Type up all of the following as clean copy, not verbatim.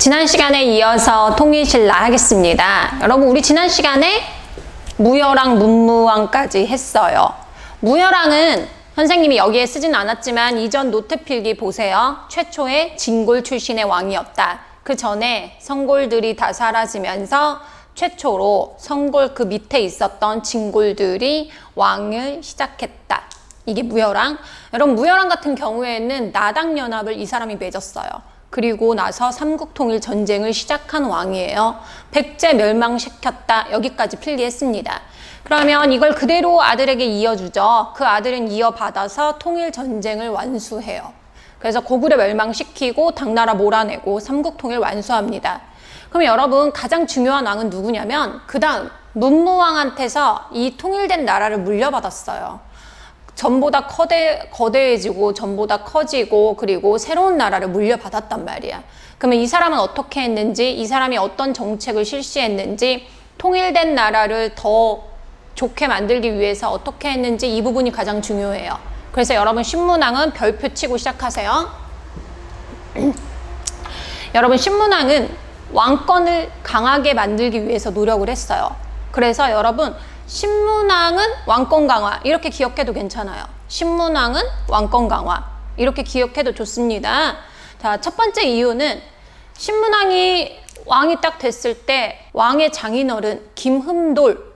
지난 시간에 이어서 통일신라 하겠습니다. 여러분, 우리 지난 시간에 무열왕, 문무왕까지 했어요. 무열왕은 선생님이 여기에 쓰진 않았지만 이전 노트필기 보세요. 최초의 진골 출신의 왕이었다. 그 전에 성골들이 다 사라지면서 최초로 성골 그 밑에 있었던 진골들이 왕을 시작했다. 이게 무열왕. 여러분, 무열왕 같은 경우에는 나당연합을 이 사람이 맺었어요. 그리고 나서 삼국통일 전쟁을 시작한 왕이에요. 백제 멸망시켰다. 여기까지 필기했습니다. 그러면 이걸 그대로 아들에게 이어주죠. 그 아들은 이어받아서 통일 전쟁을 완수해요. 그래서 고구려 멸망시키고 당나라 몰아내고 삼국통일 완수합니다. 그럼 여러분, 가장 중요한 왕은 누구냐면 그 다음 문무왕한테서 이 통일된 나라를 물려받았어요. 전보다 거대해지고 전보다 커지고 그리고 새로운 나라를 물려받았단 말이야. 그러면 이 사람은 어떻게 했는지, 이 사람이 어떤 정책을 실시했는지, 통일된 나라를 더 좋게 만들기 위해서 어떻게 했는지 이 부분이 가장 중요해요. 그래서 여러분, 신문왕은 별표 치고 시작하세요. 여러분, 신문왕은 왕권을 강하게 만들기 위해서 노력을 했어요. 그래서 여러분, 신문왕은 왕권 강화 이렇게 기억해도 괜찮아요. 신문왕은 왕권 강화 이렇게 기억해도 좋습니다. 자, 첫 번째 이유는 신문왕이 왕이 딱 됐을 때 왕의 장인어른 김흠돌,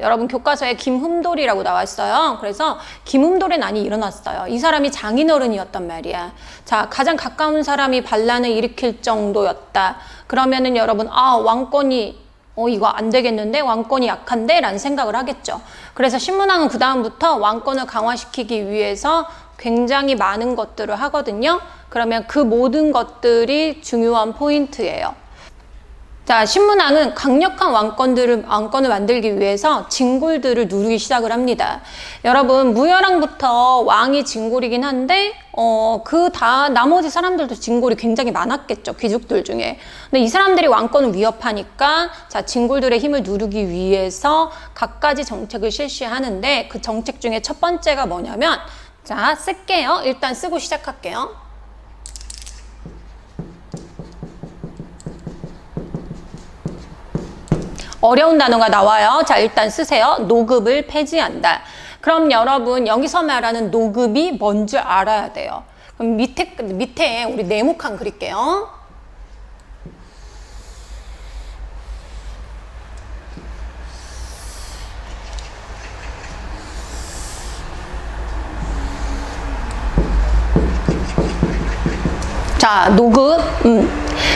여러분 교과서에 김흠돌이라고 나왔어요. 그래서 김흠돌의 난이 일어났어요. 이 사람이 장인어른이었단 말이야. 자, 가장 가까운 사람이 반란을 일으킬 정도였다. 그러면은 여러분, 왕권이 이거 안 되겠는데? 왕권이 약한데? 라는 생각을 하겠죠. 그래서 신문왕은 그 다음부터 왕권을 강화시키기 위해서 굉장히 많은 것들을 하거든요. 그러면 그 모든 것들이 중요한 포인트예요. 자, 신문왕은 강력한 왕권을 만들기 위해서 진골들을 누르기 시작을 합니다. 여러분, 무열왕부터 왕이 진골이긴 한데 나머지 사람들도 진골이 굉장히 많았겠죠. 귀족들 중에. 근데 이 사람들이 왕권을 위협하니까 자, 진골들의 힘을 누르기 위해서 갖가지 정책을 실시하는데 그 정책 중에 첫 번째가 뭐냐면, 자, 쓸게요. 일단 쓰고 시작할게요. 어려운 단어가 나와요. 자, 일단 쓰세요. 노급을 폐지한다. 그럼 여러분, 여기서 말하는 노급이 뭔지 알아야 돼요. 그럼 밑에 우리 네모칸 그릴게요. 자, 노급.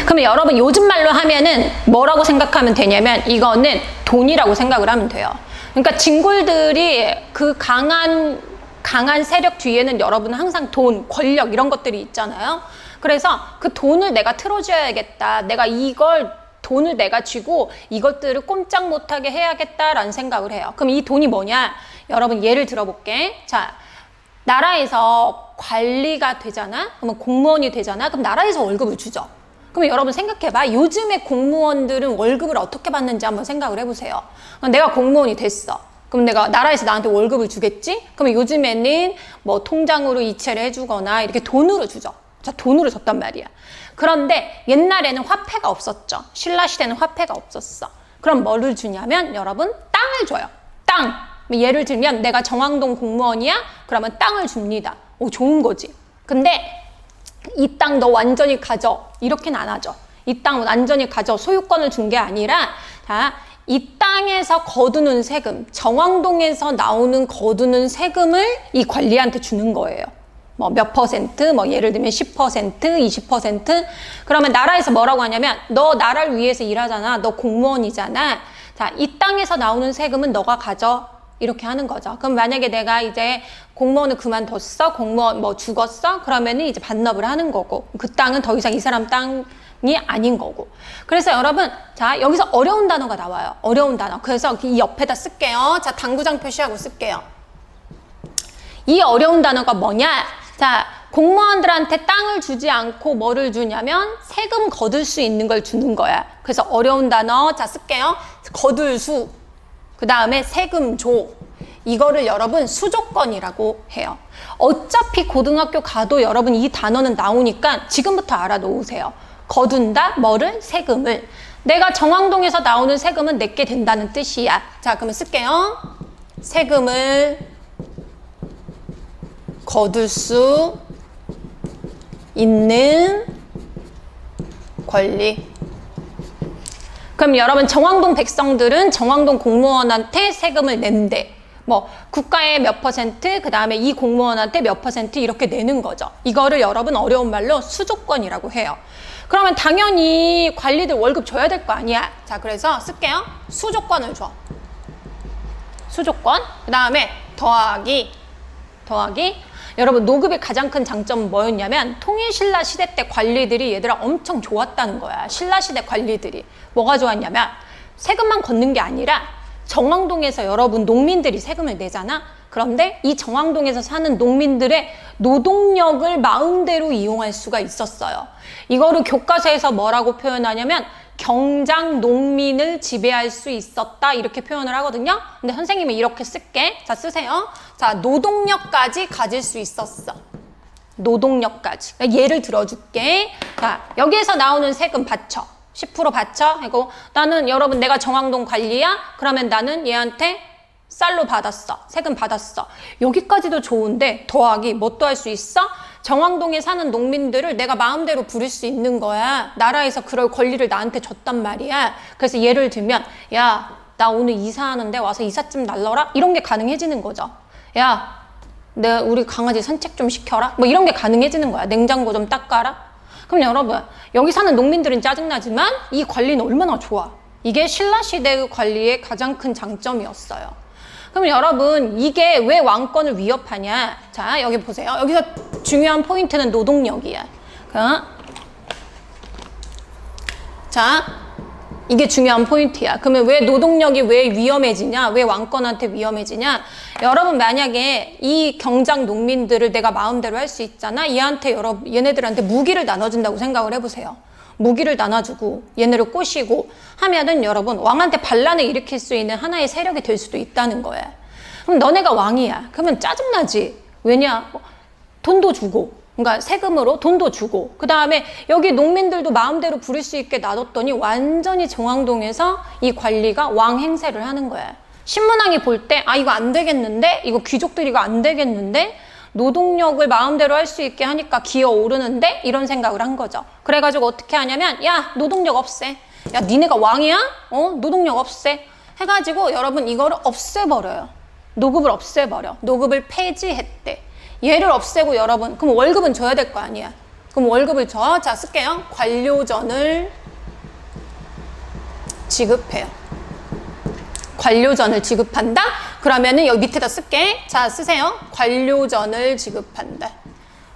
그러면 여러분, 요즘 말로 하면은 뭐라고 생각하면 되냐면 이거는 돈이라고 생각을 하면 돼요. 그러니까 진골들이 그 강한 세력 뒤에는 여러분 항상 돈, 권력 이런 것들이 있잖아요. 그래서 그 돈을 내가 틀어줘야겠다. 돈을 내가 쥐고 이것들을 꼼짝 못하게 해야겠다라는 생각을 해요. 그럼 이 돈이 뭐냐? 여러분, 예를 들어볼게. 자, 나라에서 관리가 되잖아? 그러면 공무원이 되잖아? 그럼 나라에서 월급을 주죠. 그럼 여러분 생각해봐. 요즘에 공무원들은 월급을 어떻게 받는지 한번 생각을 해보세요. 내가 공무원이 됐어. 그럼 나라에서 나한테 월급을 주겠지? 그럼 요즘에는 뭐 통장으로 이체를 해주거나 이렇게 돈으로 주죠. 자, 돈으로 줬단 말이야. 그런데 옛날에는 화폐가 없었죠. 신라 시대는 화폐가 없었어. 그럼 뭐를 주냐면 여러분, 땅을 줘요. 땅. 예를 들면 내가 정왕동 공무원이야? 그러면 땅을 줍니다. 좋은 거지. 근데 이 땅 너 완전히 가져. 이렇게는 안 하죠. 이 땅 완전히 가져. 소유권을 준 게 아니라, 자, 이 땅에서 거두는 세금, 정왕동에서 나오는 거두는 세금을 이 관리한테 주는 거예요. 뭐 몇 퍼센트, 예를 들면 10%, 20%. 그러면 나라에서 뭐라고 하냐면, 너 나라를 위해서 일하잖아. 너 공무원이잖아. 자, 이 땅에서 나오는 세금은 너가 가져. 이렇게 하는 거죠. 그럼 만약에 내가 이제 공무원을 그만뒀어? 공무원 죽었어? 그러면은 이제 반납을 하는 거고, 그 땅은 더 이상 이 사람 땅이 아닌 거고. 그래서 여러분, 자, 여기서 어려운 단어가 나와요. 어려운 단어. 그래서 이 옆에다 쓸게요. 자, 당구장 표시하고 쓸게요. 이 어려운 단어가 뭐냐? 자, 공무원들한테 땅을 주지 않고 뭐를 주냐면 세금 거둘 수 있는 걸 주는 거야. 그래서 어려운 단어, 자, 쓸게요. 거둘 수. 그 다음에 세금조. 이거를 여러분 수조건이라고 해요. 어차피 고등학교 가도 여러분 이 단어는 나오니까 지금부터 알아놓으세요. 거둔다. 뭐를? 세금을. 내가 정왕동에서 나오는 세금은 내게 된다는 뜻이야. 자, 그러면 쓸게요. 세금을 거둘 수 있는 권리. 그럼 여러분 정왕동 백성들은 정왕동 공무원한테 세금을 낸대. 뭐 국가의 몇 %, 그 다음에 이 공무원한테 몇 % 이렇게 내는 거죠. 이거를 여러분 어려운 말로 수조권이라고 해요. 그러면 당연히 관리들 월급 줘야 될 거 아니야. 자, 그래서 쓸게요. 수조권을 줘. 수조권. 그 다음에 더하기. 여러분 노급의 가장 큰 장점은 뭐였냐면 통일신라 시대 때 관리들이 얘들아 엄청 좋았다는 거야. 신라시대 관리들이. 뭐가 좋았냐면 세금만 걷는 게 아니라 정왕동에서 여러분 농민들이 세금을 내잖아. 그런데 이 정왕동에서 사는 농민들의 노동력을 마음대로 이용할 수가 있었어요. 이거를 교과서에서 뭐라고 표현하냐면 경장 농민을 지배할 수 있었다 이렇게 표현을 하거든요. 근데 선생님이 이렇게 쓸게. 자, 쓰세요. 자, 노동력까지 가질 수 있었어. 노동력까지. 예를 들어줄게. 자, 여기에서 나오는 세금 받쳐. 10% 받쳐. 하고 나는 여러분 내가 정왕동 관리야? 그러면 나는 얘한테 쌀로 받았어. 세금 받았어. 여기까지도 좋은데 더하기 뭣도 할 수 있어? 정왕동에 사는 농민들을 내가 마음대로 부릴 수 있는 거야. 나라에서 그럴 권리를 나한테 줬단 말이야. 그래서 예를 들면 야, 나 오늘 이사하는데 와서 이삿짐 날러라? 이런 게 가능해지는 거죠. 야, 우리 강아지 산책 좀 시켜라? 뭐 이런 게 가능해지는 거야. 냉장고 좀 닦아라? 그럼 여러분 여기 사는 농민들은 짜증나지만 이 관리는 얼마나 좋아. 이게 신라시대의 관리의 가장 큰 장점이었어요. 그럼 여러분 이게 왜 왕권을 위협하냐? 자, 여기 보세요. 여기서 중요한 포인트는 노동력이야. 자, 이게 중요한 포인트야. 그러면 왜 노동력이 왜 위험해지냐? 왜 왕권한테 위험해지냐? 여러분 만약에 이 경장 농민들을 내가 마음대로 할 수 있잖아. 얘네들한테 무기를 나눠준다고 생각을 해보세요. 무기를 나눠주고 얘네를 꼬시고 하면은 여러분 왕한테 반란을 일으킬 수 있는 하나의 세력이 될 수도 있다는 거야. 그럼 너네가 왕이야. 그러면 짜증나지. 왜냐? 돈도 주고, 그러니까 세금으로 돈도 주고, 그 다음에 여기 농민들도 마음대로 부릴 수 있게 놔뒀더니 완전히 정왕동에서 이 관리가 왕 행세를 하는 거야. 신문왕이 볼 때 아 이거 안 되겠는데? 이거 귀족들이 이거 안 되겠는데? 노동력을 마음대로 할 수 있게 하니까 기어오르는데? 이런 생각을 한 거죠. 그래가지고 어떻게 하냐면 야 노동력 없애. 야 니네가 왕이야? 노동력 없애. 해가지고 여러분 이거를 없애버려요. 노급을 없애버려. 노급을 폐지했대. 얘를 없애고 여러분 그럼 월급은 줘야 될 거 아니야. 그럼 월급을 줘. 자, 쓸게요. 관료전을 지급해요. 관료전을 지급한다? 그러면은 여기 밑에다 쓸게. 자, 쓰세요. 관료전을 지급한다.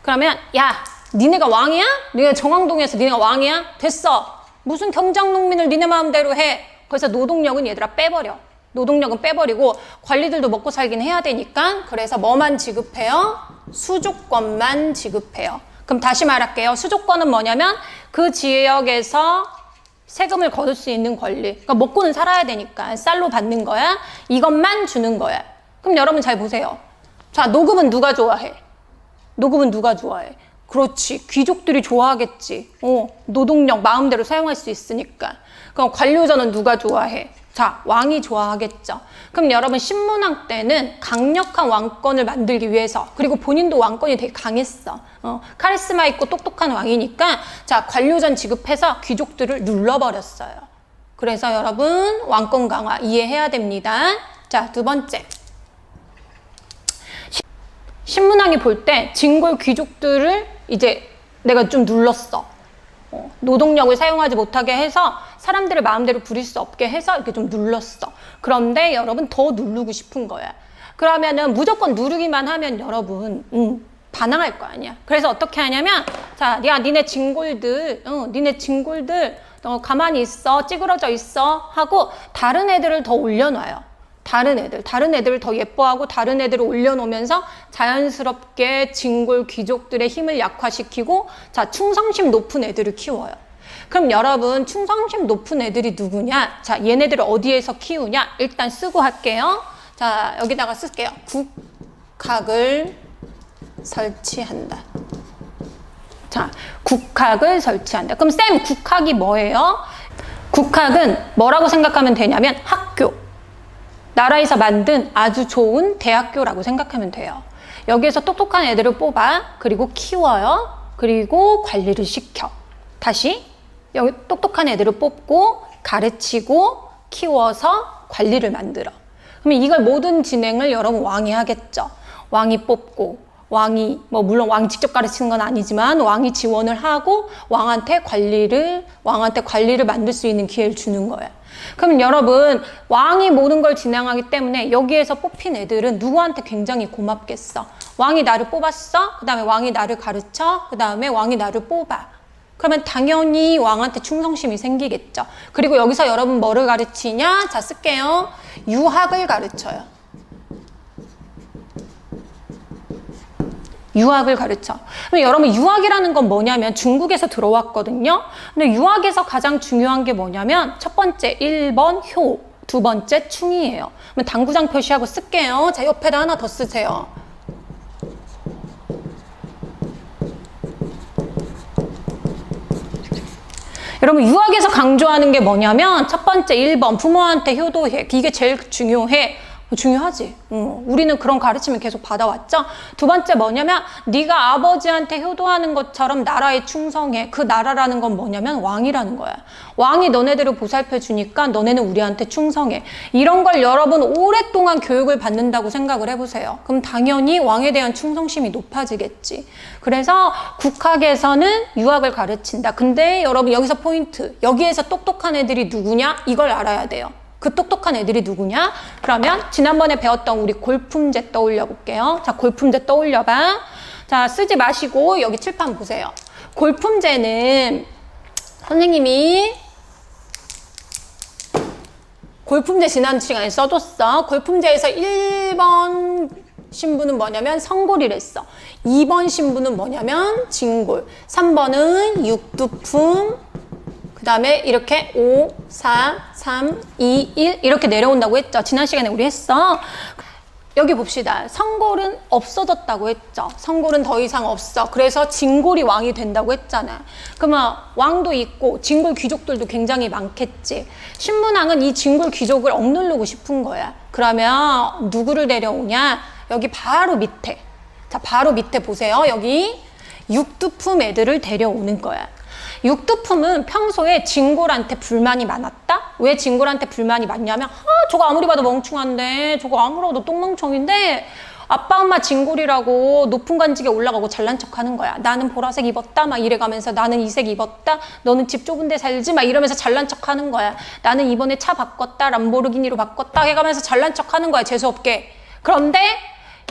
그러면 야, 니네가 왕이야? 니네 정왕동에서 니네가 왕이야? 됐어. 무슨 경장농민을 니네 마음대로 해. 그래서 노동력은 얘들아 빼버려. 노동력은 빼버리고 관리들도 먹고 살긴 해야 되니까 그래서 뭐만 지급해요? 수조권만 지급해요. 그럼 다시 말할게요. 수조권은 뭐냐면 그 지역에서 세금을 거둘 수 있는 권리. 그러니까 먹고는 살아야 되니까 쌀로 받는 거야. 이것만 주는 거야. 그럼 여러분 잘 보세요. 자, 노급은 누가 좋아해? 노급은 누가 좋아해? 그렇지. 귀족들이 좋아하겠지. 노동력 마음대로 사용할 수 있으니까. 그럼 관료전은 누가 좋아해? 자, 왕이 좋아하겠죠. 그럼 여러분 신문왕 때는 강력한 왕권을 만들기 위해서 그리고 본인도 왕권이 되게 강했어. 카리스마 있고 똑똑한 왕이니까 자, 관료전 지급해서 귀족들을 눌러버렸어요. 그래서 여러분 왕권 강화 이해해야 됩니다. 자, 두 번째. 신문왕이 볼 때 진골 귀족들을 이제 내가 좀 눌렀어. 노동력을 사용하지 못하게 해서 사람들을 마음대로 부릴 수 없게 해서 이렇게 좀 눌렀어. 그런데 여러분 더 누르고 싶은 거야. 그러면은 무조건 누르기만 하면 여러분 반항할 거 아니야. 그래서 어떻게 하냐면 자, 야 니네 진골들 가만히 있어, 찌그러져 있어 하고 다른 애들을 더 올려놔요. 다른 애들을 더 예뻐하고 다른 애들을 올려놓으면서 자연스럽게 진골 귀족들의 힘을 약화시키고 자, 충성심 높은 애들을 키워요. 그럼 여러분 충성심 높은 애들이 누구냐? 자, 얘네들을 어디에서 키우냐? 일단 쓰고 할게요. 자, 여기다가 쓸게요. 국학을 설치한다. 자, 국학을 설치한다. 그럼 쌤, 국학이 뭐예요? 국학은 뭐라고 생각하면 되냐면 학교. 나라에서 만든 아주 좋은 대학교라고 생각하면 돼요. 여기에서 똑똑한 애들을 뽑아, 그리고 키워요. 그리고 관리를 시켜. 다시 여기 똑똑한 애들을 뽑고 가르치고 키워서 관리를 만들어. 그러면 이걸 모든 진행을 여러분 왕이 하겠죠. 왕이 뽑고 왕이 물론 왕이 직접 가르치는 건 아니지만 왕이 지원을 하고 왕한테 관리를 만들 수 있는 기회를 주는 거예요. 그러면 여러분 왕이 모든 걸 진행하기 때문에 여기에서 뽑힌 애들은 누구한테 굉장히 고맙겠어. 왕이 나를 뽑았어. 그 다음에 왕이 나를 가르쳐. 그 다음에 왕이 나를 뽑아. 그러면 당연히 왕한테 충성심이 생기겠죠. 그리고 여기서 여러분 뭐를 가르치냐? 자, 쓸게요. 유학을 가르쳐요. 유학을 가르쳐. 그럼 여러분 유학이라는 건 뭐냐면 중국에서 들어왔거든요. 근데 유학에서 가장 중요한 게 뭐냐면 첫 번째 1번 효, 두 번째 충이에요. 그럼 당구장 표시하고 쓸게요. 자, 옆에다 하나 더 쓰세요. 여러분 유학에서 강조하는 게 뭐냐면 첫 번째 1번 부모한테 효도해. 이게 제일 중요해. 중요하지. 우리는 그런 가르침을 계속 받아왔죠. 두 번째 뭐냐면 네가 아버지한테 효도하는 것처럼 나라에 충성해. 그 나라라는 건 뭐냐면 왕이라는 거야. 왕이 너네들을 보살펴 주니까 너네는 우리한테 충성해. 이런 걸 여러분 오랫동안 교육을 받는다고 생각을 해보세요. 그럼 당연히 왕에 대한 충성심이 높아지겠지. 그래서 국학에서는 유학을 가르친다. 근데 여러분 여기서 포인트. 여기에서 똑똑한 애들이 누구냐? 이걸 알아야 돼요. 그 똑똑한 애들이 누구냐? 그러면 지난번에 배웠던 우리 골품제 떠올려 볼게요. 자, 골품제 떠올려봐. 자, 쓰지 마시고 여기 칠판 보세요. 골품제는 선생님이 골품제 지난 시간에 써줬어. 골품제에서 1번 신부는 뭐냐면 성골이랬어. 2번 신부는 뭐냐면 진골. 3번은 육두품. 그 다음에 이렇게 5, 4, 3, 2, 1 이렇게 내려온다고 했죠. 지난 시간에 우리 했어. 여기 봅시다. 성골은 없어졌다고 했죠. 성골은 더 이상 없어. 그래서 진골이 왕이 된다고 했잖아. 그러면 왕도 있고 진골 귀족들도 굉장히 많겠지. 신문왕은 이 진골 귀족을 억누르고 싶은 거야. 그러면 누구를 데려오냐? 여기 바로 밑에. 자, 바로 밑에 보세요. 여기 육두품 애들을 데려오는 거야. 육두품은 평소에 진골한테 불만이 많았다? 왜 진골한테 불만이 많냐면 저거 아무리 봐도 멍충한데 저거 아무리 봐도 똥멍청인데 아빠 엄마 진골이라고 높은 관직에 올라가고 잘난 척하는 거야. 나는 보라색 입었다 막 이래가면서 나는 이색 입었다. 너는 집 좁은 데 살지 막 이러면서 잘난 척하는 거야. 나는 이번에 차 바꿨다. 람보르기니로 바꿨다 해가면서 잘난 척하는 거야. 재수없게. 그런데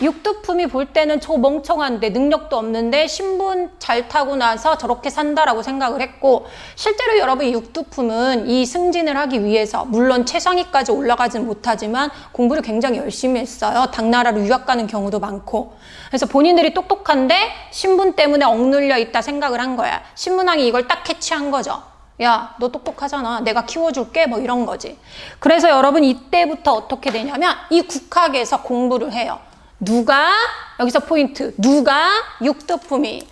육두품이 볼 때는 저 멍청한데 능력도 없는데 신분 잘 타고 나서 저렇게 산다라고 생각을 했고, 실제로 여러분 육두품은 이 승진을 하기 위해서 물론 최상위까지 올라가진 못하지만 공부를 굉장히 열심히 했어요. 당나라로 유학 가는 경우도 많고. 그래서 본인들이 똑똑한데 신분 때문에 억눌려 있다 생각을 한 거야. 신문왕이 이걸 딱 캐치한 거죠. 야, 너 똑똑하잖아. 내가 키워줄게. 뭐 이런 거지. 그래서 여러분 이때부터 어떻게 되냐면 이 국학에서 공부를 해요. 누가, 여기서 포인트, 누가 육두품이.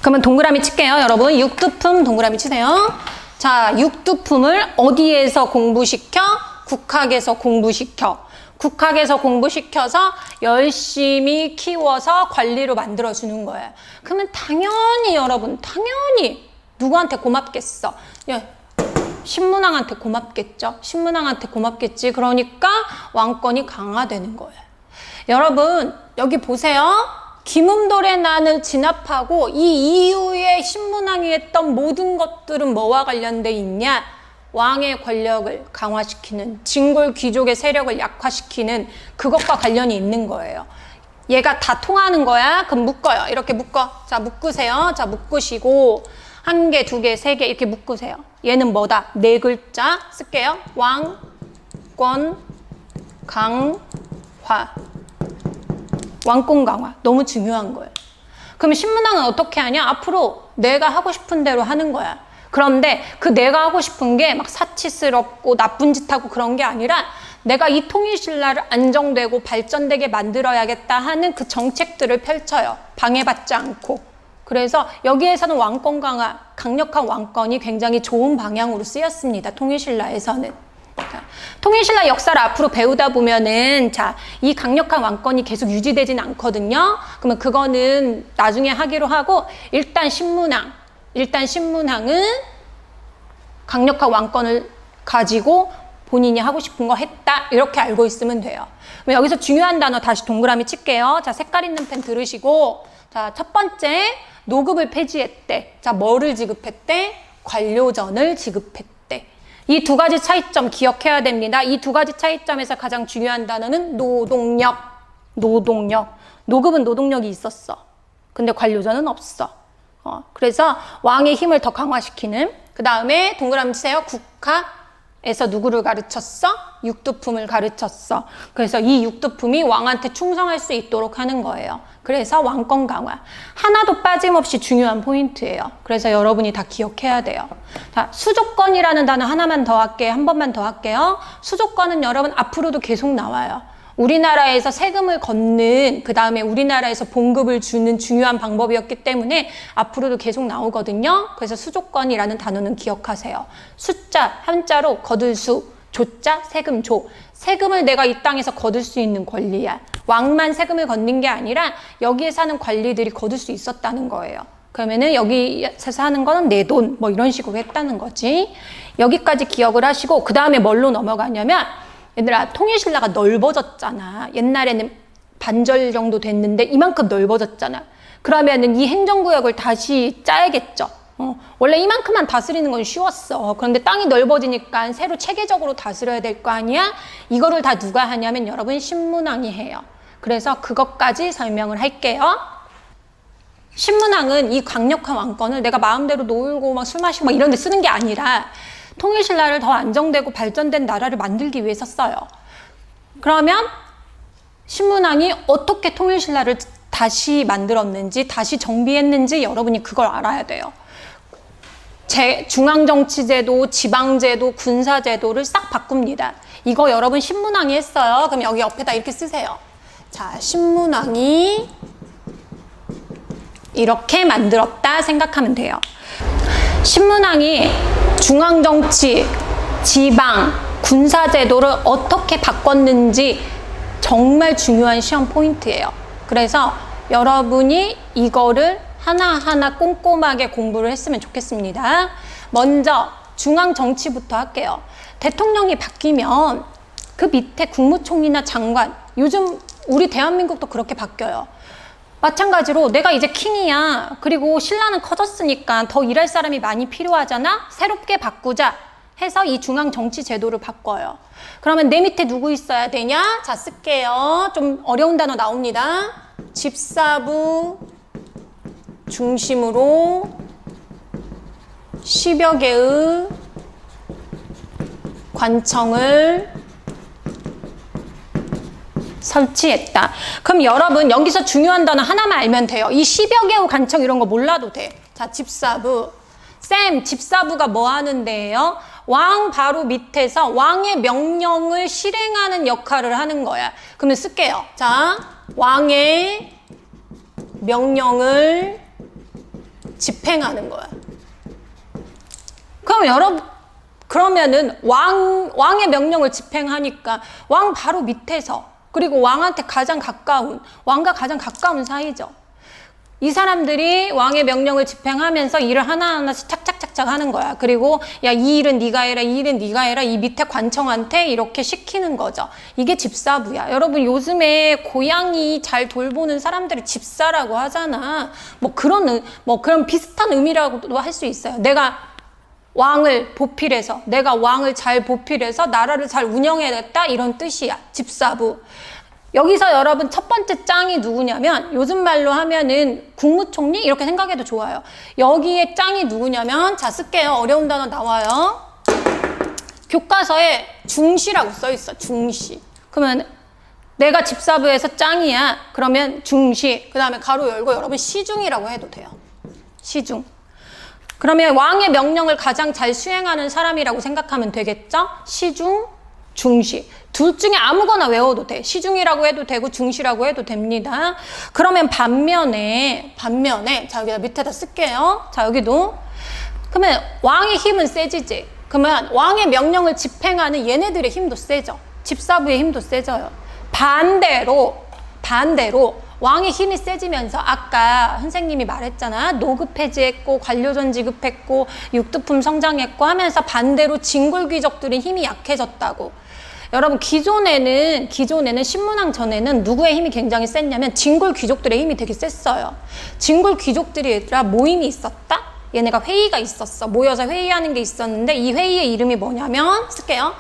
그러면 동그라미 칠게요. 여러분 육두품 동그라미 치세요. 자, 육두품을 어디에서 공부시켜? 국학에서 공부시켜. 국학에서 공부시켜서 열심히 키워서 관리로 만들어주는 거예요. 그러면 당연히 여러분, 당연히 누구한테 고맙겠어? 신문왕한테 고맙겠죠. 신문왕한테 고맙겠지. 그러니까 왕권이 강화되는 거예요. 여러분 여기 보세요. 김음돌의 난을 진압하고 이 이후에 신문왕이 했던 모든 것들은 뭐와 관련돼 있냐? 왕의 권력을 강화시키는, 진골 귀족의 세력을 약화시키는 그것과 관련이 있는 거예요. 얘가 다 통하는 거야. 그럼 묶어요. 이렇게 묶어. 자, 묶으세요. 자, 묶으시고 한 개, 두 개, 세 개 이렇게 묶으세요. 얘는 뭐다? 네 글자 쓸게요. 왕권 강화. 왕권 강화. 너무 중요한 거예요. 그러면 신문왕은 어떻게 하냐? 앞으로 내가 하고 싶은 대로 하는 거야. 그런데 그 내가 하고 싶은 게 막 사치스럽고 나쁜 짓 하고 그런 게 아니라 내가 이 통일신라를 안정되고 발전되게 만들어야겠다 하는 그 정책들을 펼쳐요. 방해받지 않고. 그래서 여기에서는 왕권 강화, 강력한 왕권이 굉장히 좋은 방향으로 쓰였습니다. 통일신라에서는. 자, 통일신라 역사를 앞으로 배우다 보면은 자, 이 강력한 왕권이 계속 유지되지는 않거든요. 그러면 그거는 나중에 하기로 하고 일단 신문왕은 강력한 왕권을 가지고 본인이 하고 싶은 거 했다. 이렇게 알고 있으면 돼요. 그럼 여기서 중요한 단어 다시 동그라미 칠게요. 자, 색깔 있는 펜 들으시고 자, 첫 번째 노급을 폐지했대. 자, 뭐를 지급했대? 관료전을 지급했대. 이 두 가지 차이점 기억해야 됩니다. 이 두 가지 차이점에서 가장 중요한 단어는 노동력. 노급은 노동력이 있었어. 근데 관료전은 없어. 그래서 왕의 힘을 더 강화시키는. 그 다음에 동그라미 치세요. 국가에서 누구를 가르쳤어? 육두품을 가르쳤어. 그래서 이 육두품이 왕한테 충성할 수 있도록 하는 거예요. 그래서 왕권 강화. 하나도 빠짐없이 중요한 포인트예요. 그래서 여러분이 다 기억해야 돼요. 자, 수조권이라는 단어 하나만 더 할게요. 한 번만 더 할게요. 수조권은 여러분 앞으로도 계속 나와요. 우리나라에서 세금을 걷는, 그 다음에 우리나라에서 봉급을 주는 중요한 방법이었기 때문에 앞으로도 계속 나오거든요. 그래서 수조권이라는 단어는 기억하세요. 숫자, 한자로 거둘 수, 조자, 세금, 조. 세금을 내가 이 땅에서 거둘 수 있는 권리야. 왕만 세금을 걷는 게 아니라 여기에 사는 관리들이 거둘 수 있었다는 거예요. 그러면은 여기서 하는 거는 내 돈, 뭐 이런 식으로 했다는 거지. 여기까지 기억을 하시고, 그 다음에 뭘로 넘어가냐면, 얘들아, 통일신라가 넓어졌잖아. 옛날에는 반절 정도 됐는데 이만큼 넓어졌잖아. 그러면은 이 행정구역을 다시 짜야겠죠. 원래 이만큼만 다스리는 건 쉬웠어. 그런데 땅이 넓어지니까 새로 체계적으로 다스려야 될 거 아니야? 이거를 다 누가 하냐면 여러분 신문왕이 해요. 그래서 그것까지 설명을 할게요. 신문왕은 이 강력한 왕권을 내가 마음대로 놀고 막 술 마시고 막 이런 데 쓰는 게 아니라 통일신라를 더 안정되고 발전된 나라를 만들기 위해서 써요. 그러면 신문왕이 어떻게 통일신라를 다시 만들었는지, 다시 정비했는지 여러분이 그걸 알아야 돼요. 중앙정치제도, 지방제도, 군사제도를 싹 바꿉니다. 이거 여러분 신문왕이 했어요. 그럼 여기 옆에다 이렇게 쓰세요. 자, 신문왕이 이렇게 만들었다 생각하면 돼요. 신문왕이 중앙정치, 지방, 군사제도를 어떻게 바꿨는지 정말 중요한 시험 포인트예요. 그래서 여러분이 이거를 하나하나 꼼꼼하게 공부를 했으면 좋겠습니다. 먼저 중앙정치부터 할게요. 대통령이 바뀌면 그 밑에 국무총리나 장관, 요즘 우리 대한민국도 그렇게 바뀌어요. 마찬가지로 내가 이제 킹이야. 그리고 신라는 커졌으니까 더 일할 사람이 많이 필요하잖아. 새롭게 바꾸자 해서 이 중앙정치 제도를 바꿔요. 그러면 내 밑에 누구 있어야 되냐? 자, 쓸게요. 좀 어려운 단어 나옵니다. 집사부 중심으로 10여 개의 관청을 설치했다. 그럼 여러분 여기서 중요한 단어 하나만 알면 돼요. 이 10여 개의 관청 이런 거 몰라도 돼. 자, 집사부. 쌤, 집사부가 뭐 하는 데예요? 왕 바로 밑에서 왕의 명령을 실행하는 역할을 하는 거야. 그러면 쓸게요. 자, 왕의 명령을 집행하는 거야. 그럼 여러분, 그러면은 왕의 명령을 집행하니까 왕 바로 밑에서, 그리고 왕한테 가장 가까운, 왕과 가장 가까운 사이죠. 이 사람들이 왕의 명령을 집행하면서 일을 하나하나씩 착착착착 하는 거야. 그리고 야, 이 일은 네가 해라, 이 일은 네가 해라, 이 밑에 관청한테 이렇게 시키는 거죠. 이게 집사부야. 여러분 요즘에 고양이 잘 돌보는 사람들을 집사라고 하잖아. 뭐 그런 비슷한 의미라고도 할 수 있어요. 내가 왕을 보필해서, 내가 왕을 잘 보필해서 나라를 잘 운영해냈다, 이런 뜻이야. 집사부. 여기서 여러분 첫 번째 짱이 누구냐면, 요즘 말로 하면은 국무총리? 이렇게 생각해도 좋아요. 여기에 짱이 누구냐면, 자, 쓸게요. 어려운 단어 나와요. 교과서에 중시라고 써있어. 중시. 그러면 내가 집사부에서 짱이야. 그러면 중시. 그 다음에 가로 열고 여러분 시중이라고 해도 돼요. 시중. 그러면 왕의 명령을 가장 잘 수행하는 사람이라고 생각하면 되겠죠? 시중, 중시. 둘 중에 아무거나 외워도 돼. 시중이라고 해도 되고 중시라고 해도 됩니다. 그러면 반면에 자 여기다 밑에다 쓸게요. 자 여기도. 그러면 왕의 힘은 세지지. 그러면 왕의 명령을 집행하는 얘네들의 힘도 세죠. 집사부의 힘도 세져요. 반대로 왕의 힘이 세지면서 아까 선생님이 말했잖아. 노급 폐지했고 관료전 지급했고 육두품 성장했고 하면서 반대로 진골 귀족들의 힘이 약해졌다고. 여러분 기존에는 신문왕 전에는 누구의 힘이 굉장히 셌냐면 진골 귀족들의 힘이 되게 셌어요. 진골 귀족들이 얘들아 모임이 있었다? 얘네가 회의가 있었어. 모여서 회의하는 게 있었는데 이 회의의 이름이 뭐냐면 쓸게요.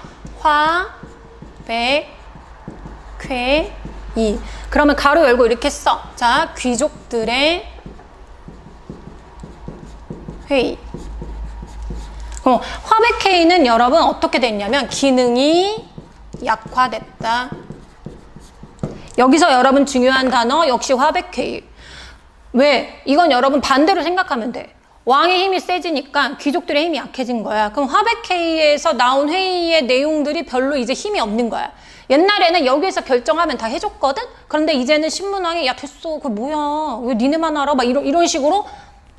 화백회의. 그러면 가로 열고 이렇게 써. 자, 귀족들의 회의. 화백회의는 여러분 어떻게 됐냐면 기능이 약화됐다. 여기서 여러분 중요한 단어 역시 화백회의. 왜? 이건 여러분 반대로 생각하면 돼. 왕의 힘이 세지니까 귀족들의 힘이 약해진 거야. 그럼 화백회의에서 나온 회의의 내용들이 별로 이제 힘이 없는 거야. 옛날에는 여기에서 결정하면 다 해줬거든? 그런데 이제는 신문왕이 야 됐어 그거 뭐야 왜 니네만 알아? 막 이런 식으로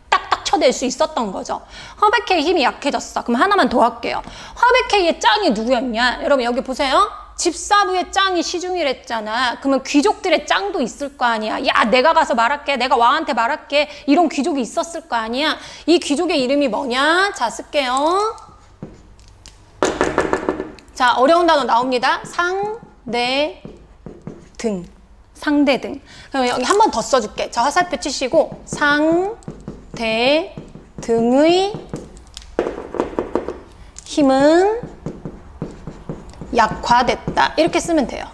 딱딱 쳐댈 수 있었던 거죠. 화백회의 힘이 약해졌어. 그럼 하나만 더 할게요. 화백회의의 짱이 누구였냐? 여러분 여기 보세요. 집사부의 짱이 시중이랬잖아. 그러면 귀족들의 짱도 있을 거 아니야. 야 내가 가서 말할게. 내가 왕한테 말할게. 이런 귀족이 있었을 거 아니야. 이 귀족의 이름이 뭐냐? 자 쓸게요. 자 어려운 단어 나옵니다. 상대등. 상대등. 그럼 여기 한 번 더 써줄게. 자 화살표 치시고 상대등의 힘은 약화됐다. 이렇게 쓰면 돼요.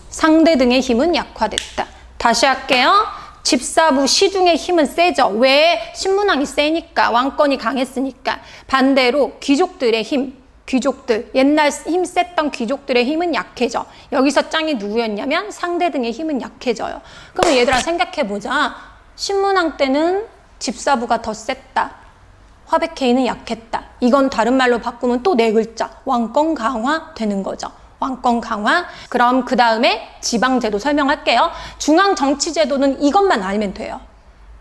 상대등의 힘은 약화됐다. 다시 할게요. 집사부 시중의 힘은 세죠. 왜? 신문왕이 세니까. 왕권이 강했으니까. 반대로 귀족들의 힘. 귀족들, 옛날 힘 셌던 귀족들의 힘은 약해져. 여기서 짱이 누구였냐면 상대등의 힘은 약해져요. 그러면 얘들아 생각해보자. 신문왕 때는 집사부가 더 셌다. 화백회의는 약했다. 이건 다른 말로 바꾸면 또 네 글자. 왕권 강화 되는 거죠. 왕권 강화. 그럼 그 다음에 지방제도 설명할게요. 중앙정치제도는 이것만 알면 돼요.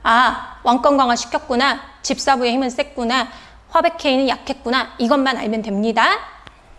아, 왕권 강화 시켰구나. 집사부의 힘은 셌구나. 화백회의는 약했구나. 이것만 알면 됩니다.